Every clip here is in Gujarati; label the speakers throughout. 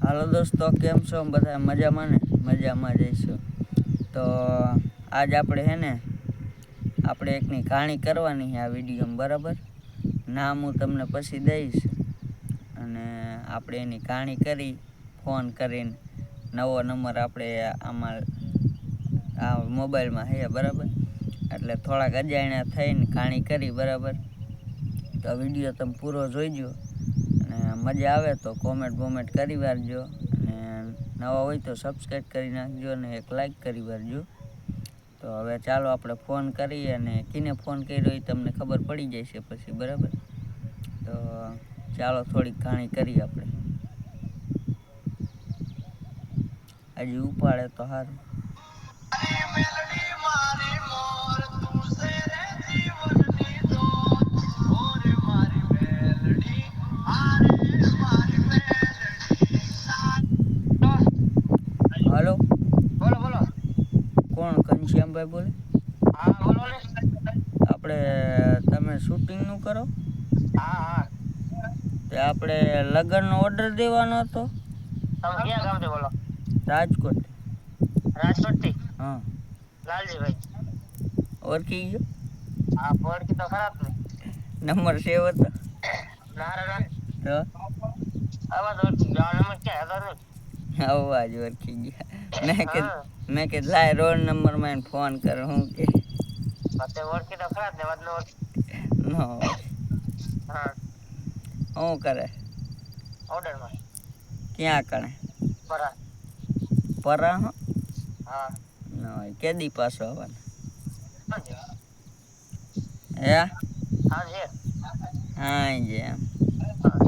Speaker 1: હાલો દોસ્તો, કેમ છો? બધા મજામાં ને? મજામાં જઈશું. તો આજ આપણે આપણે એકની કહાણી કરવાની છે આ વિડીયોમાં, બરાબર? નામ હું તમને પછી દઈશ અને આપણે એની કહાણી કરી ફોન કરીને. નવો નંબર આપણે આમાં આ મોબાઈલમાં છે, બરાબર? એટલે થોડાક અજાણ્યા થઈને કહાણી કરી, બરાબર? તો વિડીયો તમે પૂરો જોઈજો અને મજા આવે તો કોમેન્ટ કરી વારજો અને નવા હોય તો સબસ્ક્રાઈબ કરી નાખજો અને એક લાઈક કરી વારજો. તો હવે ચાલો આપણે ફોન કરીએ અને કીને ફોન કર્યો એ તમને ખબર પડી જાય છે પછી, બરાબર? તો ચાલો થોડીક કહાણી કરીએ આપણે. હજી ઉપાડે તો સારું. હાલો,
Speaker 2: બોલો બોલો.
Speaker 1: કોણ? ઘનશ્યામભાઈ બોલે?
Speaker 2: હા બોલો ને.
Speaker 1: આપણે તમે શૂટિંગનું કરો?
Speaker 2: હા હા.
Speaker 1: તે આપણે લગ્નનો ઓર્ડર દેવાનો હતો.
Speaker 2: તમે ક્યાં ગામથી બોલો?
Speaker 1: રાજકોટ.
Speaker 2: રાજકોટથી?
Speaker 1: હા.
Speaker 2: લાલજીભાઈ.
Speaker 1: ઓળખી ગયો?
Speaker 2: હા ઓળખી તો ખરા જ ને.
Speaker 1: નંબર સેવ હતો?
Speaker 2: ના રે ના.
Speaker 1: તો
Speaker 2: આવાજ ઓળખી ગયો. આ નંબર ક્યાં હતો નહીં.
Speaker 1: અવાજ ઓળખી ગયા.
Speaker 2: હા.
Speaker 1: મેં કીધું લાય રોડ નંબરમાં એને ફોન કરો. હું કે
Speaker 2: તે ઓળખી તો ખરા જ ને. વાત ન ઓળખી.
Speaker 1: ન હોય.
Speaker 2: હા.
Speaker 1: શું કરે?
Speaker 2: ઓર્ડરમાં.
Speaker 1: ક્યાં કણે?
Speaker 2: પરા.
Speaker 1: પરા? હો
Speaker 2: હા.
Speaker 1: ન હોય. કેદી પાછો આવવાનો?
Speaker 2: હાંજે.
Speaker 1: હે?
Speaker 2: હાંજે.
Speaker 1: હાંજે એમ.
Speaker 2: હા.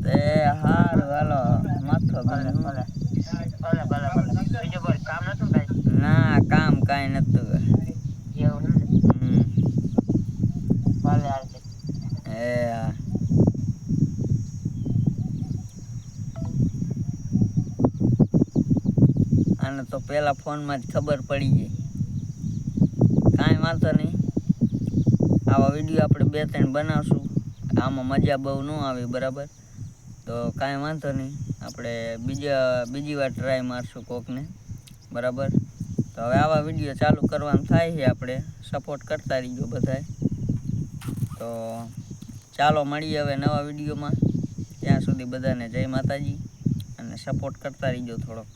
Speaker 1: તે હારું હાલો. માથો
Speaker 2: ભલે
Speaker 1: ગમે.
Speaker 2: ભલે. ભલે ભલે ભલે. બીજું કોઈ કામ નતું કાંઈ?
Speaker 1: ના, કામ કાંઈ નતું.
Speaker 2: એવું એમ ને. ભલે હાલશે.
Speaker 1: એ હા. આને તો પહેલાં ફોનમાં જ ખબર પડી ગઈ. કાંઈ વાંધો નહીં. આવા વિડીયો આપણે 2-3 બનાવશું. આમાં મજા બહુ ન આવી, બરાબર? તો કાંઈ વાંધો નહીં. આપણે બીજી વાર ટ્રાય મારશું કોકને, બરાબર? તો હવે આવા વિડીયો ચાલુ કરવાનું થાય છે. આપણે સપોર્ટ કરતા રહીજો બધાય. તો ચાલો મળીએ હવે નવા વિડીયોમાં. ત્યાં સુધી બધાને જય માતાજી અને સપોર્ટ કરતા રહીજો થોડોક.